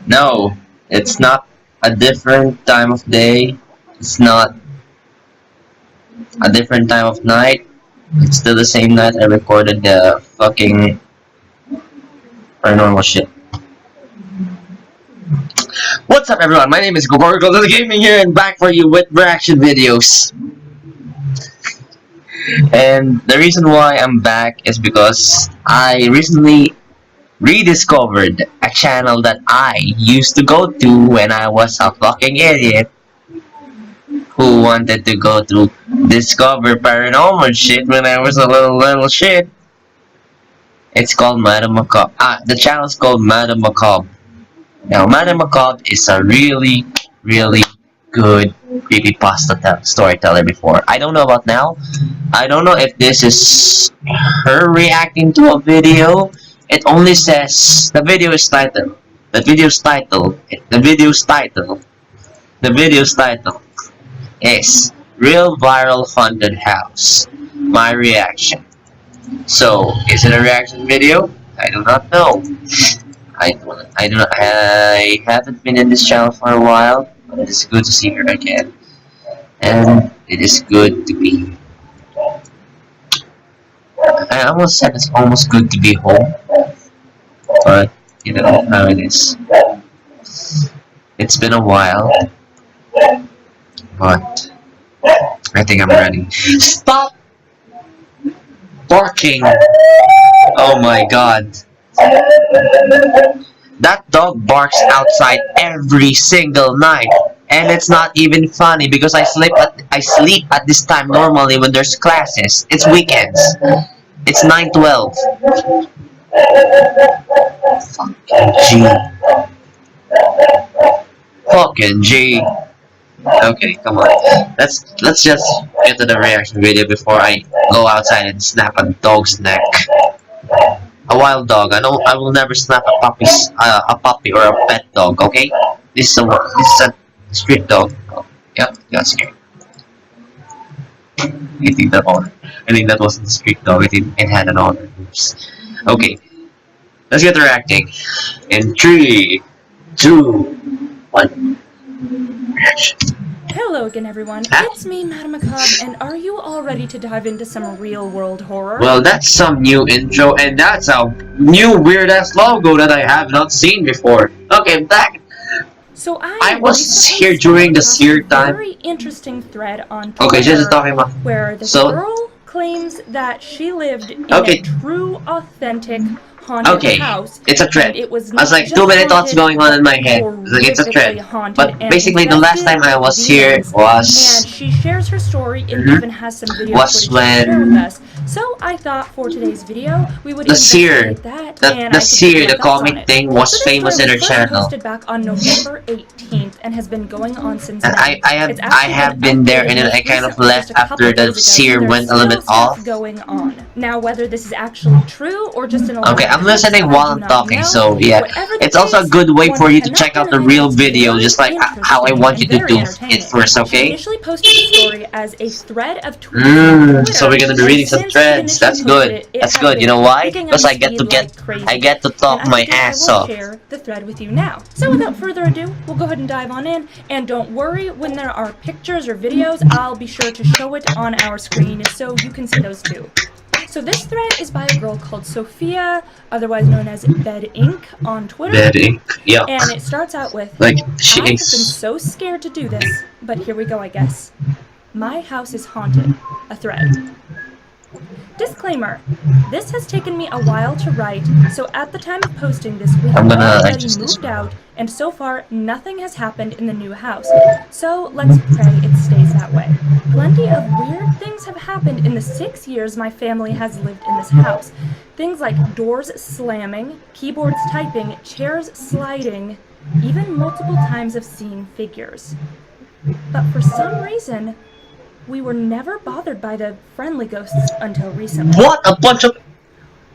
No, it's not a different time of day. It's not a different time of night. It's still the same night I recorded the fucking paranormal shit. What's up, everyone? My name is Gorgo the Gaming here, and back for you with reaction videos. And the reason why I'm back is because I recently rediscovered a channel that I used to go to when I was a fucking idiot who wanted to go to discover paranormal shit when I was a little shit. It's called Madame Macabre. The channel is called Madame Macabre. Now, Madame Macabre is a really good creepypasta storyteller before. I don't know about now. I don't know if this is her reacting to a video. It only says the video is titled. The video's title is Real Viral Haunted House. My reaction. So, is it a reaction video? I do not know. I haven't been in this channel for a while, but it is good to see her again. And it is good to be. I almost said it's almost good to be home, but you know how it is. It's been a while, but I think I'm ready. Stop barking! Oh my god. That dog barks outside every single night, and it's not even funny because I sleep at this time normally when there's classes. It's weekends. It's 9:12. Fucking G. Fucking G. Okay, come on. Let's just get to the reaction video before I go outside and snap a dog's neck. A wild dog. I will never snap a puppy or a pet dog. Okay, this is a street dog. Oh, yep, got scared. I think that wasn't a street dog. It had an owner. Oops. Okay, let's get reacting. In 3, 2, 1. Reaction. Hello again, everyone. It's me, Madame Macabre, and are you all ready to dive into some real-world horror? Well, that's some new intro, and that's a new weird-ass logo that I have not seen before. Okay, back. So I was here during the seer time. Very interesting thread on Twitter. Okay, just talking about where this girl claims that she lived in a true, authentic haunted house. It's a thread. It was I was like, too many thoughts going on in my head. It's a thread. But basically, the last time I was here was... And she shares her story and even has some video footage to share with us. So I thought for today's video, we would investigate that. The comic thing was famous in her channel. Posted back on November 18th and has been going on since and then. I have been there, and then I kind of left after the seer went a little bit off. Going on. Now, whether this is actually true or just an okay, I'm listening while I'm talking, so yeah. It's also a good way for you to check out the real video, just like how I want you to do it first, okay? She initially posted the story as a thread of tweets. So we're gonna be reading some threads. That's good. That's good. You know why? Because I get to talk my ass off. Share the thread with you now. So without further ado, we'll go ahead and dive on in. And don't worry, when there are pictures or videos, I'll be sure to show it on our screen so you can see those too. So this thread is by a girl called Sophia, otherwise known as Bed Inc. on Twitter. Bed Inc. Yeah. And it starts out with, like, I have been so scared to do this, but here we go, I guess. My house is haunted. A thread. Disclaimer, this has taken me a while to write, so at the time of posting this, we have already moved out, and so far, nothing has happened in the new house. So let's pray it stays that way. Plenty of weird things have happened in the 6 years my family has lived in this house. Things like doors slamming, keyboards typing, chairs sliding, even multiple times of seeing figures. But for some reason, we were never bothered by the friendly ghosts until recently. What a bunch of...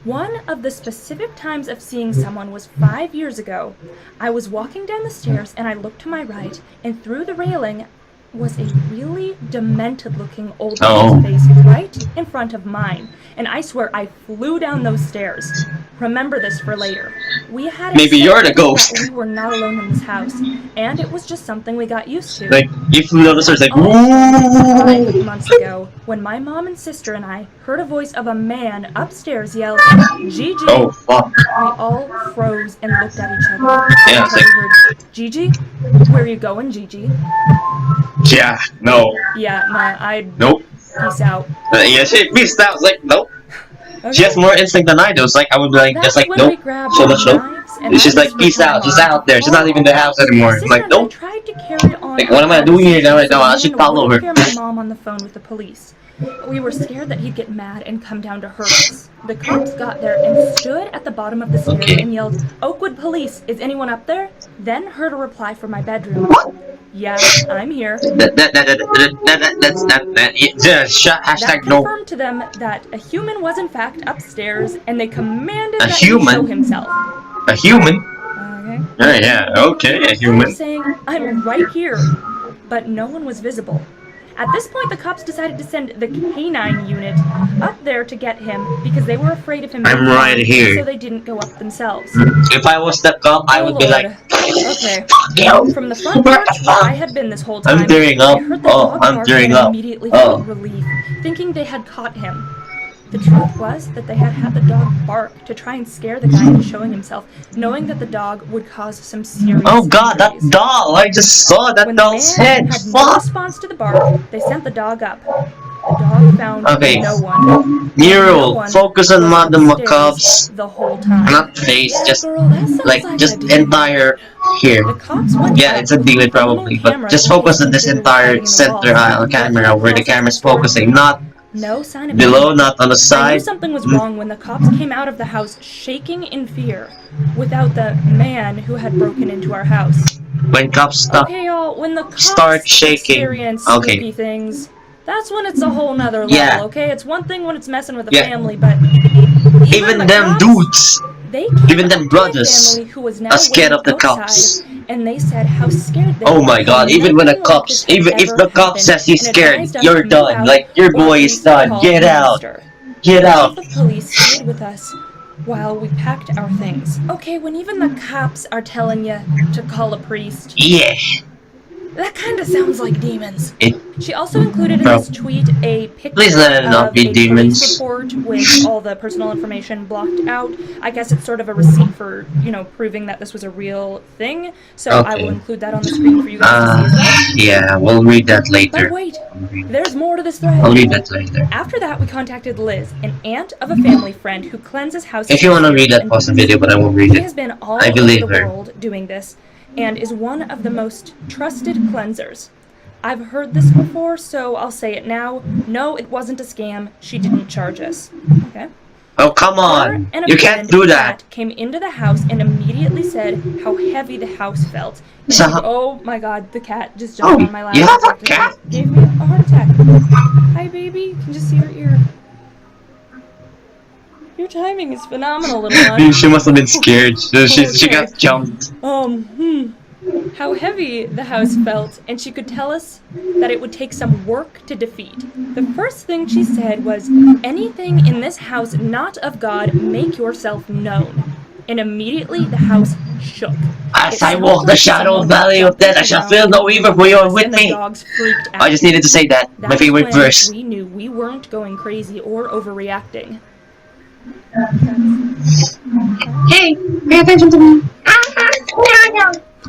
One of the specific times of seeing someone was 5 years ago. I was walking down the stairs and I looked to my right, and through the railing was a really demented-looking old man's face right in front of mine, and I swear I flew down those stairs. Remember this for later. We had Maybe you're the ghost. that we were not alone in this house, and it was just something we got used to. Like, you flew down the stairs, like, Five woo! months ago, when my mom and sister and I heard a voice of a man upstairs yell, "Gigi!" Oh, fuck. We all froze and looked at each other. Yeah, it's We like, heard, "Gigi? Where are you going, Gigi?" yeah, no. Yeah, nah, I'd Nope. peace out. Yeah, she missed out. I was like, nope. Okay. She has more instinct than I do. It's like, I would be like, That's just like, when nope. we grabbed So let's go. knives and She's like, items peace from my out. She's mom. out there. She's not even in the house anymore. My I'm sister like, and I nope. tried to carry on. Like, what am I doing here now? Right now, I so should the follow man her. wouldn't hear my mom on the phone with the police. We were scared that he'd get mad and come down to hurt us. The cops got there and stood at the bottom of the stairs Okay. and yelled, "Oakwood Police, is anyone up there?" Then heard a reply from my bedroom. "Yeah, I'm here." That's not that. That Hashtag no. confirmed to them that a human was in fact upstairs, and they commanded A that he human? show himself. A human? Okay. Yeah, okay, a He human. kept saying, "I'm right here," but no one was visible. At this point, the cops decided to send the canine unit up there to get him because they were afraid of him. I'm being right found, here. So they didn't go up themselves. If I was the cop, I would be like, Okay. fuck you. From the front porch where I had been this whole time, I'm tearing up. I heard the Oh, dog I'm bark tearing and up. immediately Oh. felt relief, thinking they had caught him. The truth was that they had had the dog bark to try and scare the guy into showing himself, knowing that the dog would cause some serious Oh god, that injuries. doll! I just saw that When the doll's man head! had no Fuck! response to the bark, they sent the dog up. The dog found Okay. no one. Nero, No one focus on was Madam upstairs Cops. the whole time. Not face, just Girl, that sounds like just a demon. entire here. The cops went Yeah, up it's a with demon thermal probably, but cameras just in focus case on this they were entire hiding in the center walls. aisle camera where the camera's focusing, not No sign of below, anything. not on the I knew side. something was wrong when the cops came out of the house shaking in fear without the man who had broken into our house. When cops stop. Okay, y'all, when the cops Start shaking. experience Okay. spooky things, that's when it's a whole nother level, Yeah. okay? It's one thing when it's messing with the Yeah. family, but Even the them cops, dudes they came even them up to my brothers family who was now are scared waiting of the outside, cops. and they said how scared they Oh were. my god, even when the Nothing like cops, this had even if ever the cop happened, says he's and scared, advised us you're to move done. out, Like, your or boy at is least done. call Get the out. minister. Get The out. chief of police stayed with us while we packed our things. Okay, when even the cops are telling you to call a priest, Yeah. that kind of sounds like demons. It, She also included in Bro. this tweet a picture Please let it not of be a demons. police report with all the personal information blocked out. I guess it's sort of a receipt for, proving that this was a real thing. So I will Okay. include that on the screen for you guys to see as well. yeah, we'll read that But later. wait, there's more to this thread. I'll read that later. After that, we contacted Liz, an aunt of a family friend who cleanses houses. If you want to read that, and pause the video, but I won't read She it. has been all I over believe the her. world doing this, and is one of the most trusted cleansers. I've heard this before, so I'll say it now. No, it wasn't a scam. She didn't charge us. Okay. Oh, come Her on! and a You can't friend do that! cat came into the house and immediately said how heavy the house felt. And So- oh my god, the cat just jumped Oh, on my lap. you have a and cat? Gave me a heart attack. Hi, baby. You can just see her ear. Your timing is phenomenal, little one. She must have been scared. She Okay. got jumped. How heavy the house felt, and she could tell us that it would take some work to defeat. The first thing she said was, "Anything in this house not of God, make yourself known." And immediately the house shook. As It I sounded walk the like shadow someone valley of jumped death, I shall around feel no evil, for you are with and the me. dogs freaked out. I just needed to say that. My That's favorite when verse. we knew we weren't going crazy or overreacting. Hey, pay attention to me.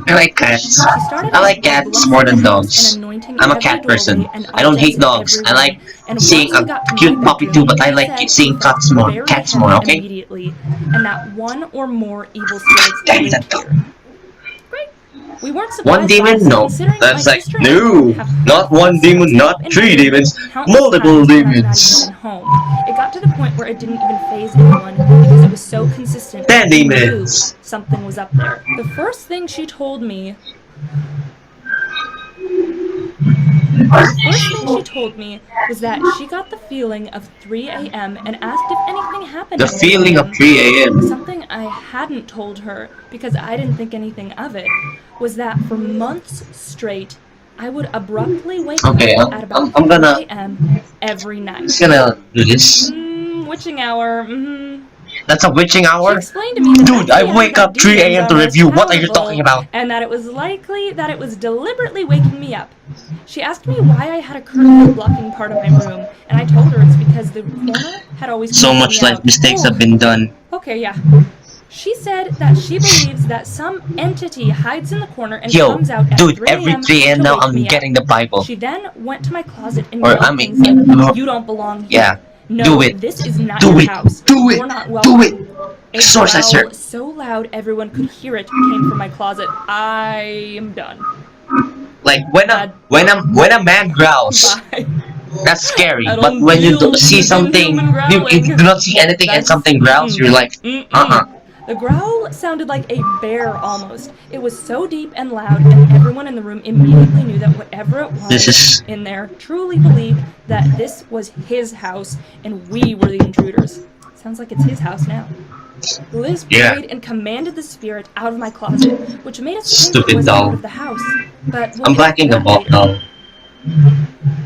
I like cats. I like cats more than dogs. I'm a cat person. I don't hate dogs. I like seeing a cute puppy too, but I like seeing cats more. Cats more, okay? Immediately, and that one or more evil spirits lived here. Great. We weren't surprised. One demon? by this, No. considering That's my like, sister and I no. have Not one demon, not in three my demons. countless Multiple times when I'm not demons. even home. It got to the point where it didn't even faze anyone because it was so consistent. 10 We knew demons. something was up there. The first thing she told me was that she got the feeling of 3 a.m. and asked if anything happened. The at 3 feeling of a.m. 3 a.m. Something I hadn't told her, because I didn't think anything of it, was that for months straight, I would abruptly wake Okay, up at about 3 a.m. every night. just gonna do this. Witching hour. That's a witching She hour? explained to me that Dude, that's I the hour wake that up 3 demons a.m. are to most review. What are you powerful, talking about? and that it was likely that it was deliberately waking me up. She asked me why I had a curtain blocking part of my room, and I told her it's because the corner had always So creeped much me life out. mistakes Oh, have been done. okay, yeah. She said that she believes that some entity hides in the corner and Yo, comes out at dude, 3 every a.m. 3 a.m. to now wake I'm me up. getting the Bible. She then went to my closet and Or, yelled I mean, things like, "You don't belong here. yeah. No, Do it. this is not Do your it. house. Do it. You're not Do it. welcome." A Sorcerer. growl so loud everyone could hear it came from my closet. I am done. Like when a man growls, Bye. that's scary. I But don't when you deal see with something, inhuman if you growling. do not see anything and That's something growls, you're like, The growl sounded like a bear almost. It was so deep and loud, and everyone in the room immediately knew that whatever it This was is in there truly believed that this was his house and we were the intruders. Sounds like it's his house now. Liz prayed and commanded the spirit out of my closet, which made us think it stupid was doll. out of the house. But we'll I'm get blacking to the that ball later. now.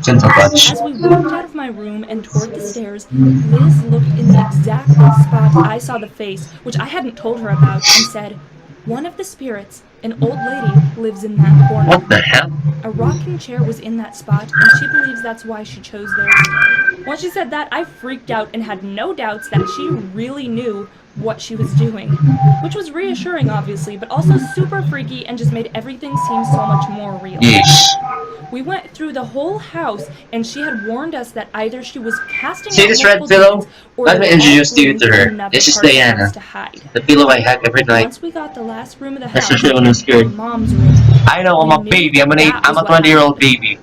Gentle touch. As we walked out of my room and toward the stairs, Liz looked in the exact spot I saw the face, which I hadn't told her about, and said, "One of the spirits, an old lady, lives in that corner." What the hell? A rocking chair was in that spot, and she believes that's why she chose there to stay. Once she said that, I freaked out and had no doubts that she really knew what she was doing, which was reassuring, obviously, but also super freaky and just made everything seem so much more real. Yes. We went through the whole house, and she had warned us that either she was casting See out this red multiple pillow? demons, or Let they me were all introduce you fleeing to her. another This is part of the Diana. house to hide. The pillow I hack every night. Once we got the last room of the house, Especially when I'm my scared. mom's room, I know, I'm we a knew baby. I'm that was a what 20-year-old happened. baby.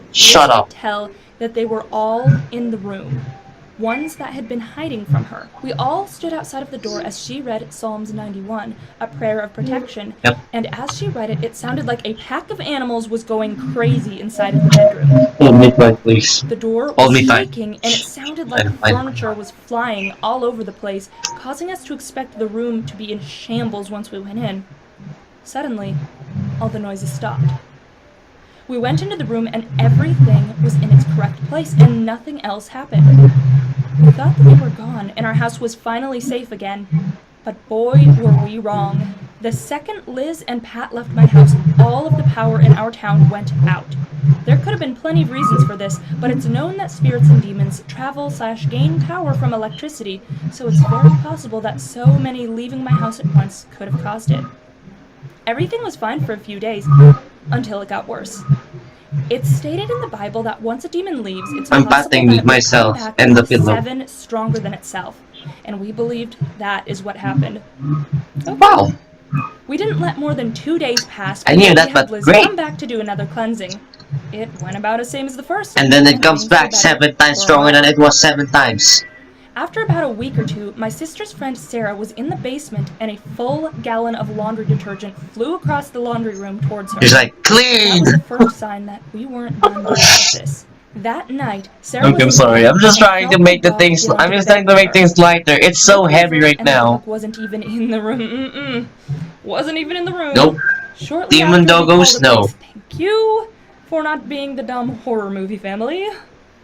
Liz Shut could up. tell that they were all in the room, ones that had been hiding from her. We all stood outside of the door as she read Psalms 91, a prayer of protection, Yep. and as she read it, it sounded like a pack of animals was going crazy inside of the bedroom. Hold me tight, please. The door Hold was me tight. shaking, and it sounded like furniture was flying all over the place, causing us to expect the room to be in shambles once we went in. Suddenly, all the noises stopped. We went into the room and everything was in its correct place and nothing else happened. We thought that they were gone and our house was finally safe again. But boy, were we wrong. The second Liz and Pat left my house, all of the power in our town went out. There could have been plenty of reasons for this, but it's known that spirits and demons travel/gain power from electricity, so it's very possible that so many leaving my house at once could have caused it. Everything was fine for a few days, until it got worse. It's stated in the Bible that once a demon leaves, it's I'm possible batting that with it will myself come back and the with pillow. 7 stronger than itself, and we believed that is what happened. Okay. Wow. We didn't let more than 2 days pass I knew before that, we had but Liz great. come back to do another cleansing. It went about the same as the first, And then it comes things were back better 7 times for a stronger than while. it was 7 times. After about a week or two, my sister's friend Sarah was in the basement and a full gallon of laundry detergent flew across the laundry room towards her. It's like, That clean! was the first sign that we weren't done dealing with this. That night, Sarah was Okay, I'm in sorry. bed I'm just and trying to felt make the dog things. get I'm onto just the trying bed to with make her. things lighter. It's so Looked heavy over, right and the now. dog wasn't even in the room. Wasn't even in the room. Nope. Shortly Demon after, we doggos, called the no. police. Thank you for not being the dumb horror movie family.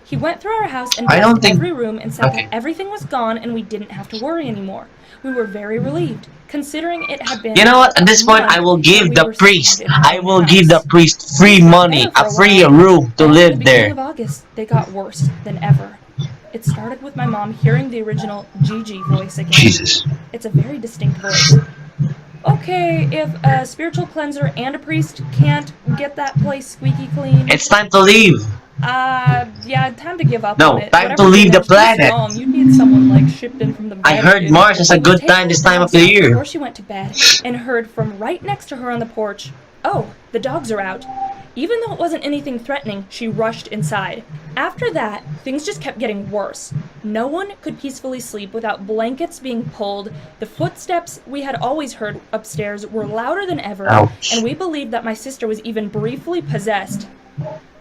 He went through our house and I don't checked think- every room and said Okay. that everything was gone and we didn't have to worry anymore. We were very relieved, considering it had been You know what? At this a point, month I will that give we the were priest. stuck in our I own will give the house. priest free Things got money, better for a free while. room to Then, in the live beginning there. of August, they got worse than ever. It started with my mom hearing the original Gigi voice again. Jesus. It's a very distinct voice. Okay, if a spiritual cleanser and a priest can't get that place squeaky clean, It's time to leave. yeah, time to give up No, on it. time Whatever to you're leave doing, the it's too planet. strong. You'd need someone like shipped in from the I heard Vatican. Mars is a It would good take time her this time down of the south year. Before she went to bed, and heard from right next to her on the porch, "Oh, the dogs are out." Even though it wasn't anything threatening, she rushed inside. After that, things just kept getting worse. No one could peacefully sleep without blankets being pulled. The footsteps we had always heard upstairs were louder than ever, Ouch. and we believed that my sister was even briefly possessed.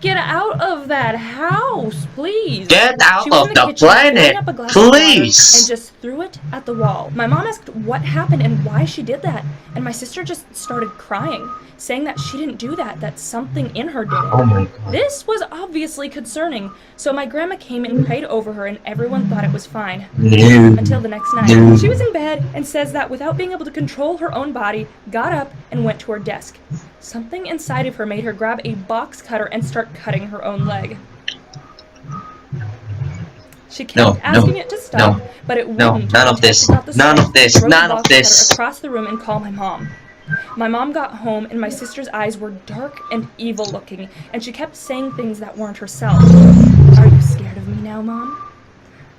Get out of that house, please. Get out She was in of the the kitchen filling planet, up a glass of water and please. just threw it at the wall. My mom asked what happened and why she did that, and my sister just started crying, saying that she didn't do that, that something in her did it. Oh my god. This was obviously concerning, so my grandma came and prayed over her and everyone thought it was fine. No. Until the next night. No. She was in bed and says that without being able to control her own body, got up and went to her desk. Something inside of her made her grab a box cutter and start cutting her own leg. She kept asking it to stop, but it wouldn't. None of until this. she got the None strength of this. to throw the None of box this. cutter across the room and call my mom. My mom got home and my sister's eyes were dark and evil looking, and she kept saying things that weren't herself. Are you scared of me now, Mom?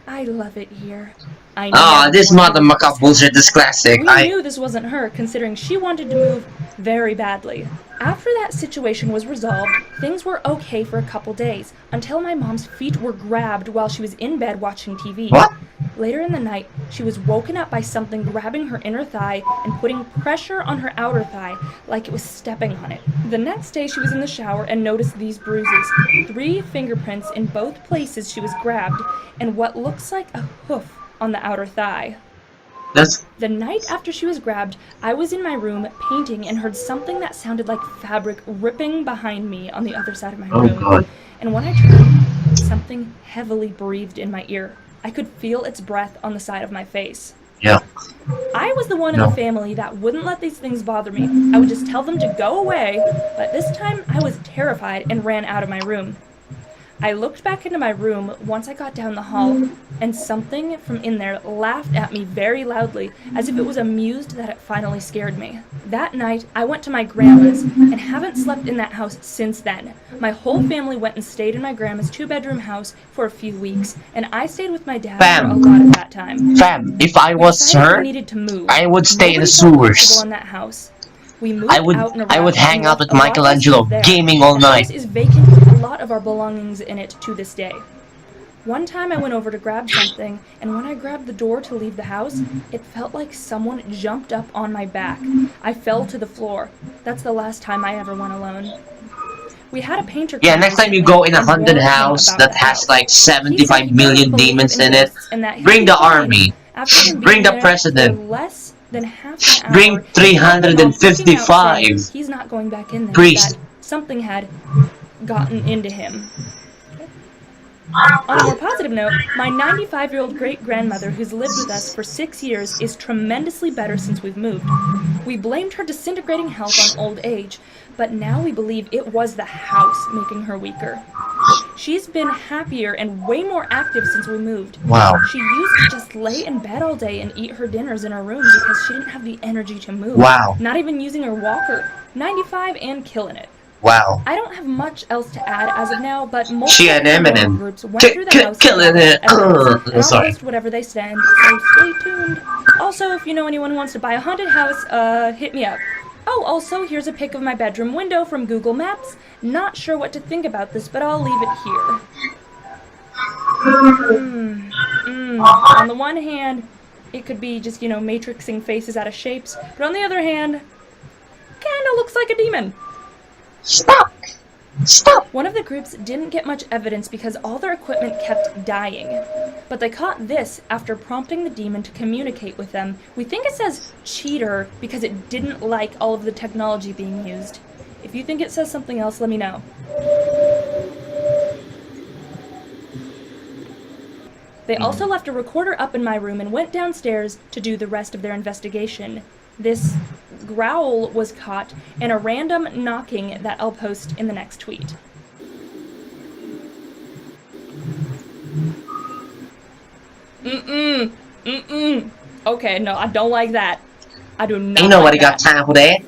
I love it here. I never This wanted mother to leave macabre this bullshit house. is classic. We knew this wasn't her, considering she wanted to move very badly. After that situation was resolved, things were okay for a couple days, until my mom's feet were grabbed while she was in bed watching TV. What? Later in the night, she was woken up by something grabbing her inner thigh and putting pressure on her outer thigh, like it was stepping on it. The next day, she was in the shower and noticed these bruises, 3 fingerprints in both places she was grabbed, and what looks like a hoof on the outer thigh. The night after she was grabbed, I was in my room painting and heard something that sounded like fabric ripping behind me on the other side of my room. God. And when I turned, something heavily breathed in my ear. I could feel its breath on the side of my face. Yeah. I was the one in the family that wouldn't let these things bother me. I would just tell them to go away, but this time I was terrified and ran out of my room. I looked back into my room once I got down the hall, and something from in there laughed at me very loudly, as if it was amused that it finally scared me. That night, I went to my grandma's, and haven't slept in that house since then. My whole family went and stayed in my grandma's 2-bedroom house for a few weeks, and I stayed with my dad for a lot of that time. Fam, if I We was decided we her, needed to move. I would stay in the Nobody felt comfortable sewers. in that house. We moved I would out and I would around hang and out left with a lot of our Michelangelo stuff there. gaming all The night. house is vacant with a lot of our belongings in it to this day. One time I went over to grab something, and when I grabbed the door to leave the house, it felt like someone jumped up on my back. I fell to the floor. That's the last time I ever went alone. We had a painter come Yeah, next time you go in a and haunted warned him house about that the has house. like He said 75 he million doesn't believe demons in in it, ghosts and that he'll bring be the fine. army. After him Bring being the there president. for less than half an Bring hour, he got them all freaking out, saying 355 he's not going back in there, priest. that something had gotten into him. On a more positive note, my 95-year-old great-grandmother, who's lived with us for 6 years, is tremendously better since we've moved. We blamed her disintegrating health on old age, but now we believe it was the house making her weaker. She's been happier and way more active since we moved. Wow. She used to just lay in bed all day and eat her dinners in her room because she didn't have the energy to move. Wow. Not even using her walker. 95 and killing it. Wow. I don't have much else to add as of now, but most She and Eminem. groups went through the house Killing it. and I'll Sorry. post whatever they send, so stay tuned. Also, if you know anyone who wants to buy a haunted house, hit me up. Oh, also, here's a pic of my bedroom window from Google Maps. Not sure what to think about this, but I'll leave it here. On the one hand, it could be just, matrixing faces out of shapes, but on the other hand, kinda looks like a demon. Stop! Stop! One of the groups didn't get much evidence because all their equipment kept dying. But they caught this after prompting the demon to communicate with them. We think it says cheater because it didn't like all of the technology being used. If you think it says something else, let me know. They also left a recorder up in my room and went downstairs to do the rest of their investigation. This growl was caught and a random knocking that I'll post in the next tweet. Okay, no, I don't like that. I do not. Ain't nobody got time for that.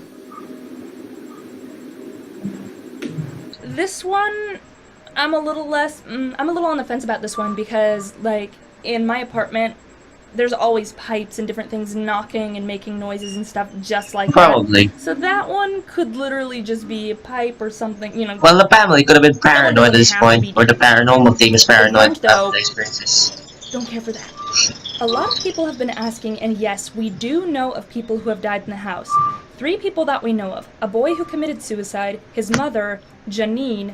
This one, I'm a little on the fence about this one because, like, in my apartment, there's always pipes and different things knocking and making noises and stuff just like Probably. that. So that one could literally just be a pipe or something, Well, the family could have been paranoid at this point, or the paranormal team is paranoid though. about the experiences. Don't care for that. A lot of people have been asking, and yes, we do know of people who have died in the house. 3 people that we know of. A boy who committed suicide, his mother, Janine,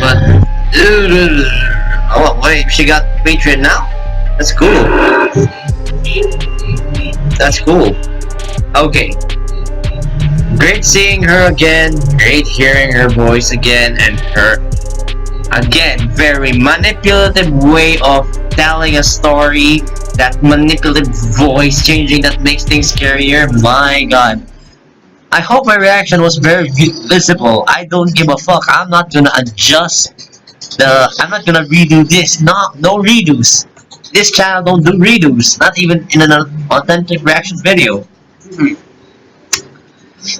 But oh wait, she got Patreon now. That's cool. That's cool. Okay. Great seeing her again. Great hearing her voice again, and her again very manipulative way of telling a story. That manipulative voice changing that makes things scarier. My God. I hope my reaction was very visible. I don't give a fuck. I'm not gonna adjust I'm not gonna redo this. No redos. This channel don't do redos. Not even in an authentic reaction video.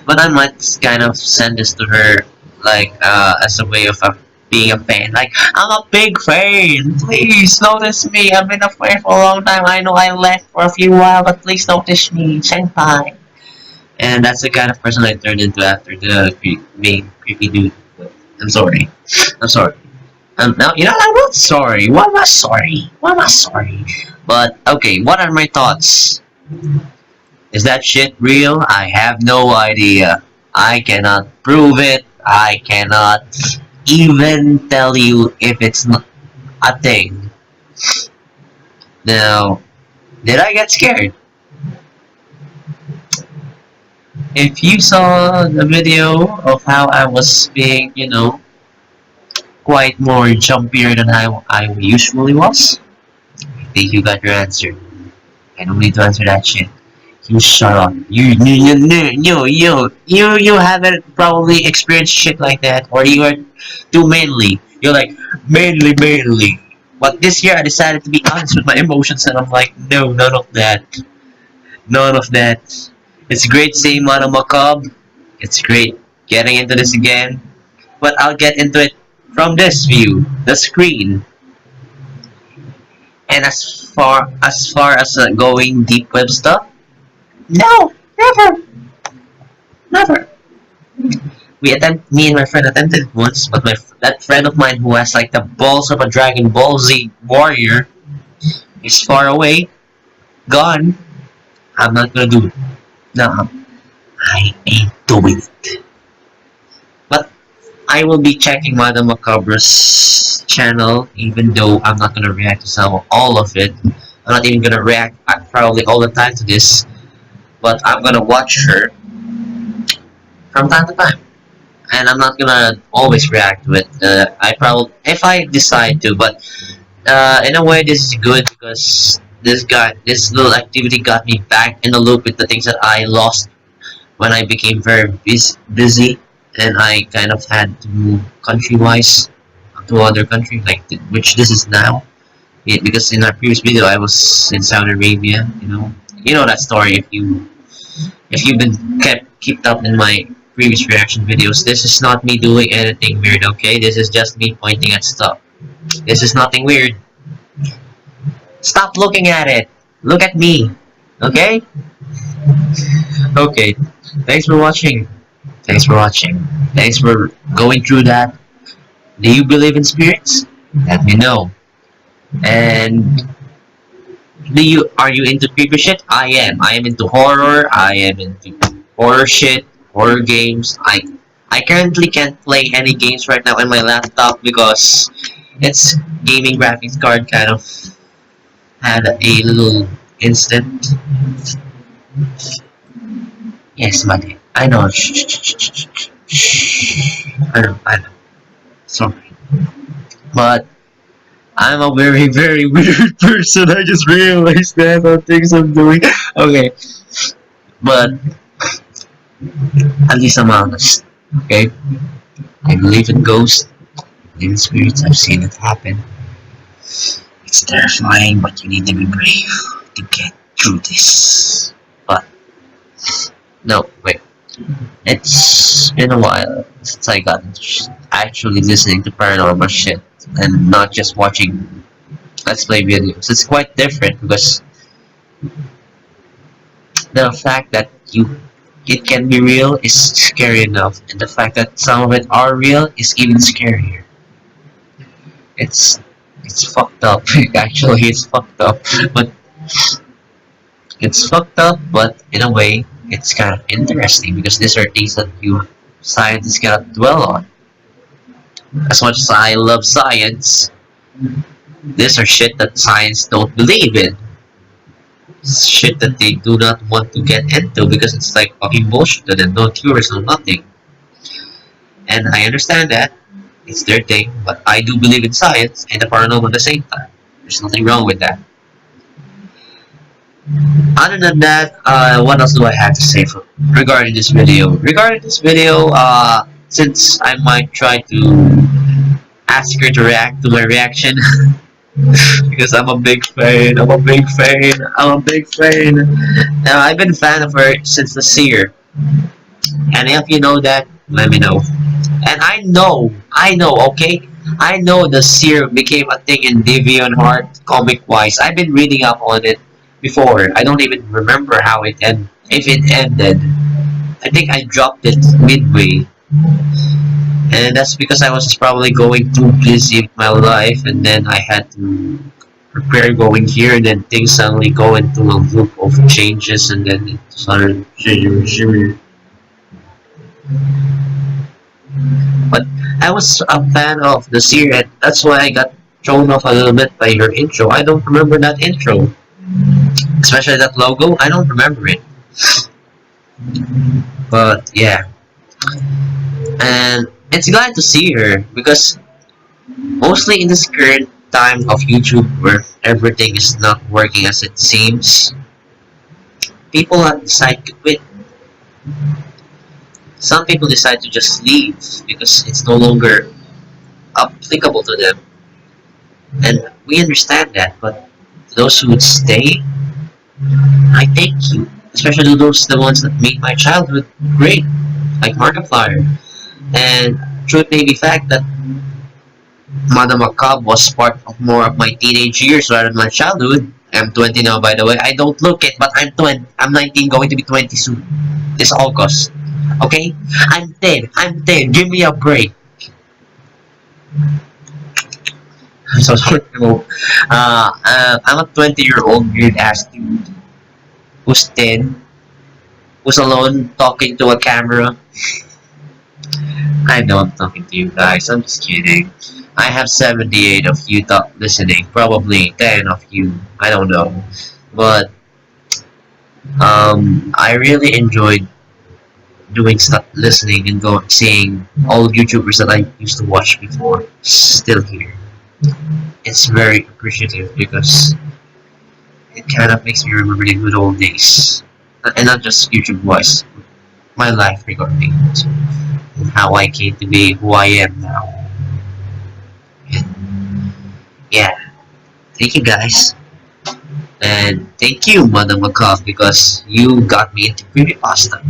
But I might kind of send this to her, like, as a way of being a fan. Like, I'm a big fan. Please notice me. I've been a fan for a long time. I know I left for a few while, but please notice me. Senpai. And that's the kind of person I turned into after the being creepy dude. I'm sorry. I'm sorry. Now, you know, I'm not sorry. Why am I sorry? Why am I sorry? But, okay, what are my thoughts? Is that shit real? I have no idea. I cannot prove it. I cannot even tell you if it's not a thing. Now, did I get scared? If you saw the video of how I was being, you know, quite more jumpier than I usually was, I think you got your answer. I don't need to answer that shit. You shut up. You haven't probably experienced shit like that, or you are too mainly. You're like, mainly. But this year I decided to be honest with my emotions, and I'm like, no, none of that. None of that. It's great seeing Mano Macabre. It's great getting into this again. But I'll get into it from this view, the screen. And as going deep web stuff, no, never. Me and my friend attempted it once, but that friend of mine who has like the balls of a Dragon Ball Z warrior is far away, gone. I'm not gonna do it. No, I ain't doing it. But I will be checking Madame Macabre's channel, even though I'm not gonna react to all of it. I'm not even gonna react probably all the time to this, but I'm gonna watch her from time to time, and I'm not gonna always react to it. I probably, if I decide to, but in a way, this is good because this little activity got me back in the loop with the things that I lost when I became very busy, and I kind of had to move country-wise to other country, like which this is now. Yeah, because in our previous video, I was in Saudi Arabia. You know that story if you've been kept up in my previous reaction videos. This is not me doing anything weird, okay? This is just me pointing at stuff. This is nothing weird. Stop looking at it. Look at me. Okay? Okay. Thanks for watching. Thanks for watching. Thanks for going through that. Do you believe in spirits? Let me know. And are you into creepy shit? I am. I am into horror. I am into horror shit, horror games. I currently can't play any games right now on my laptop because its gaming graphics card kind of had a little instant. Yes, buddy. I know. I know. Sorry. But I'm a very, very weird person. I just realized that on things I'm doing. Okay. But at least I'm honest. Okay? I believe in ghosts. I believe in spirits. I've seen it happen. It's terrifying, but you need to be brave to get through this. But no, wait. It's been a while since I got actually listening to paranormal shit and not just watching Let's Play videos. It's quite different because the fact that it can be real is scary enough, and the fact that some of it are real is even scarier. It's fucked up. Actually, it's fucked up, but it's fucked up. But in a way, it's kind of interesting because these are things that scientists cannot dwell on. As much as I love science, these are shit that science don't believe in. Shit that they do not want to get into because it's like fucking bullshit to them. No theories, no nothing. And I understand that. It's their thing, but I do believe in science and the paranormal at the same time. There's nothing wrong with that. Other than that, what else do I have to say regarding this video? Regarding this video, since I might try to ask her to react to my reaction, because I'm a big fan, I'm a big fan, I'm a big fan. Now, I've been a fan of her since the Seer, and if you know that, let me know. And I know, okay? I know the Seer became a thing in DeviantArt comic-wise. I've been reading up on it before. I don't even remember how it if it ended. I think I dropped it midway. And that's because I was probably going too busy with my life, and then I had to prepare going here, and then things suddenly go into a loop of changes, and then it started changing. But I was a fan of the series. That's why I got thrown off a little bit by her intro. I don't remember that intro, especially that logo. I don't remember it. But yeah, and it's glad to see her because mostly in this current time of YouTube where everything is not working as it seems, people have decided to quit. Some people decide to just leave because it's no longer applicable to them. And we understand that, but those who would stay, I thank you. Especially those the ones that made my childhood great, like Markiplier. And truth may be fact that Madame Macabre was part of more of my teenage years rather than my childhood. I'm 20 now, by the way. I don't look it, but I'm 20. I'm 19, going to be 20 soon. This August. Okay? I'm 10. I'm 10. Give me a break. I'm so sorry. I'm a 20-year-old weird-ass dude who's 10, who's alone talking to a camera. I know I'm talking to you guys. I'm just kidding. I have 78 of you listening. Probably 10 of you. I don't know. But I really enjoyed doing stuff, listening and seeing all YouTubers that I used to watch before still here. It's very appreciative because it kind of makes me remember the good old days, and not just YouTube wise, my life regarding it and how I came to be who I am now. And yeah, thank you guys. And thank you, Mother Macabre, because you got me into creepypasta.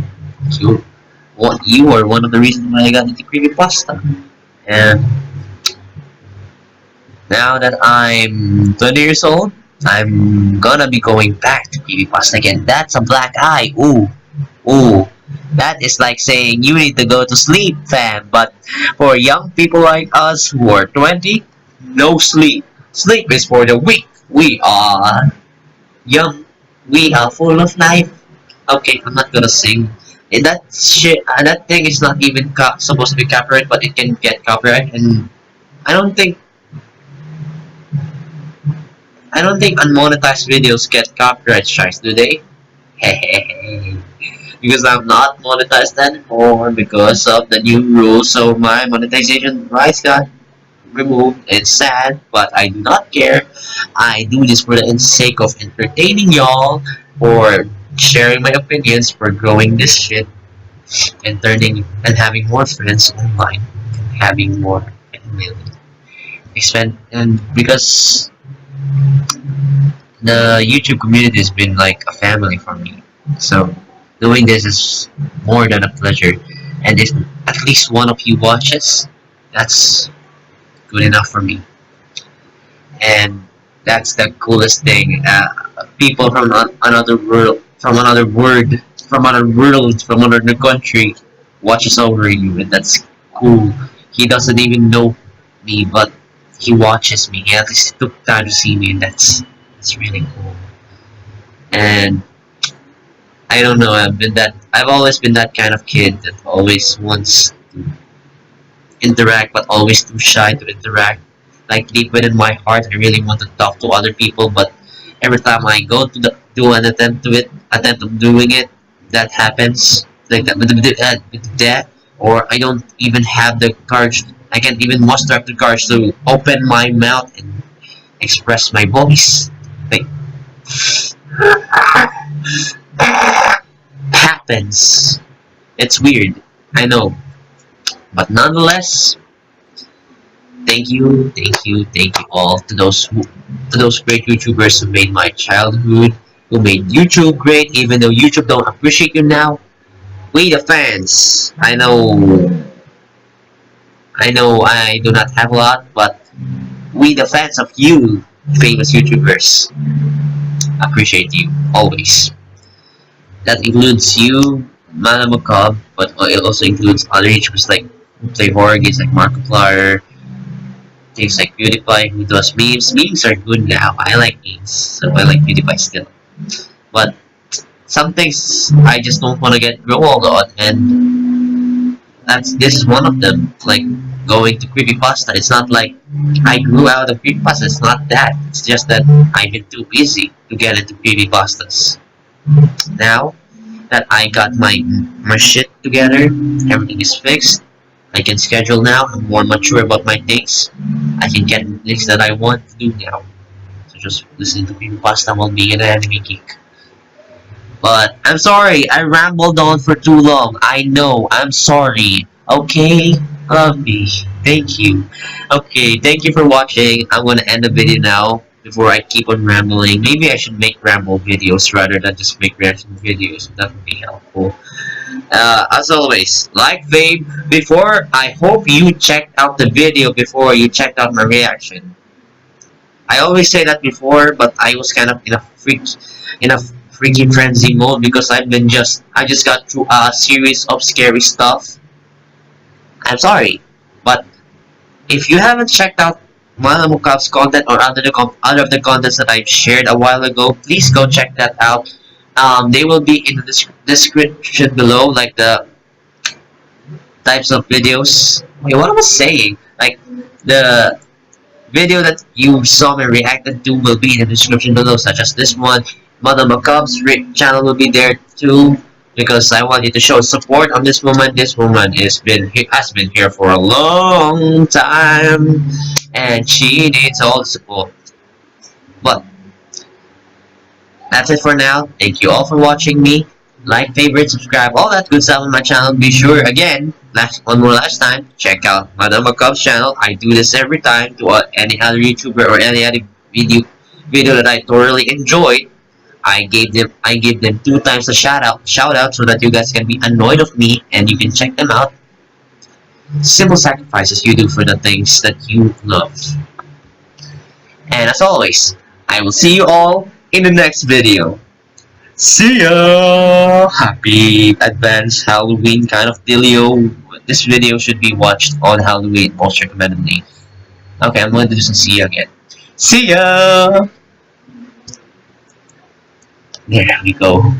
You are one of the reasons why I got into creepypasta. And now that I'm 20 years old, I'm gonna be going back to creepypasta again. That's a black eye. Ooh. Ooh. That is like saying you need to go to sleep, fam. But for young people like us who are 20, no sleep. Sleep is for the weak. We are young. We are full of life. Okay, I'm not gonna sing. And that shit, that thing is not even supposed to be copyright, but it can get copyright. And I don't think unmonetized videos get copyright strikes, do they? Hehehe. Because I'm not monetized anymore because of the new rules, so my monetization rights got removed. It's sad, but I do not care. I do this for the sake of entertaining y'all, for sharing my opinions, for growing this shit, and having more friends online, having more and because the YouTube community has been like a family for me. So doing this is more than a pleasure. And if at least one of you watches, that's good enough for me. And that's the coolest thing. People from another world, from another word, from another world, from another country watches over you, and that's cool. He doesn't even know me, but he watches me. He at least took time to see me, and that's really cool. And I don't know. I've always been that kind of kid that always wants to interact, but always too shy to interact. Like deep within my heart, I really want to talk to other people, but every time I go to do an attempt of doing it, that happens like that with that, or I don't even have the courage. I can't even muster up the courage to open my mouth and express my voice. Like happens. It's weird, I know, but nonetheless, thank you all to those great YouTubers who made my childhood, who made YouTube great, even though YouTube don't appreciate you now. We the fans, I know I do not have a lot, but we the fans of you, famous YouTubers, appreciate you always. That includes you, Malamacab, but it also includes other YouTubers like who play horror games like Markiplier, things like PewDiePie who does memes. Memes are good now. I like memes, so I like PewDiePie still. But some things I just don't want to get grow old on, and this is one of them. Like going to creepypasta. It's not like I grew out of creepypasta. It's not that. It's just that I've been too busy to get into creepypastas. Now that I got my shit together, everything is fixed. I can schedule now. I'm more mature about my things. I can get the things that I want to do now. So just listen to creepypasta while being an anime geek. But I'm sorry, I rambled on for too long. I know, I'm sorry. Okay? Love me. Thank you. Okay, thank you for watching. I'm gonna end the video now before I keep on rambling. Maybe I should make ramble videos rather than just make reaction videos. That would be helpful. As always, like Babe, before, I hope you checked out the video before you checked out my reaction. I always say that before, but I was kind of in a freaky frenzy mode because I just got through a series of scary stuff. I'm sorry, but if you haven't checked out Malamukav's content or other of the contents that I've shared a while ago, please go check that out. They will be in the description below, like the types of videos. Wait, what am I saying? Like the video that you saw me reacted to will be in the description below, such as this one. Mother Macabre's channel will be there too, because I want you to show support on this woman. This woman has been here for a long time, and she needs all the support. But that's it for now. Thank you all for watching me. Like, favorite, subscribe, all that good stuff on my channel. Be sure, again, one more last time, check out Madam Macabre's channel. I do this every time to any other YouTuber or any other video that I thoroughly enjoyed. I give them 2 times the shout out so that you guys can be annoyed of me and you can check them out. Simple sacrifices you do for the things that you love. And as always, I will see you all in the next video. See ya! Happy advanced Halloween kind of dealio. This video should be watched on Halloween, most recommendedly. Okay, I'm going to do some see ya again. See ya! There we go.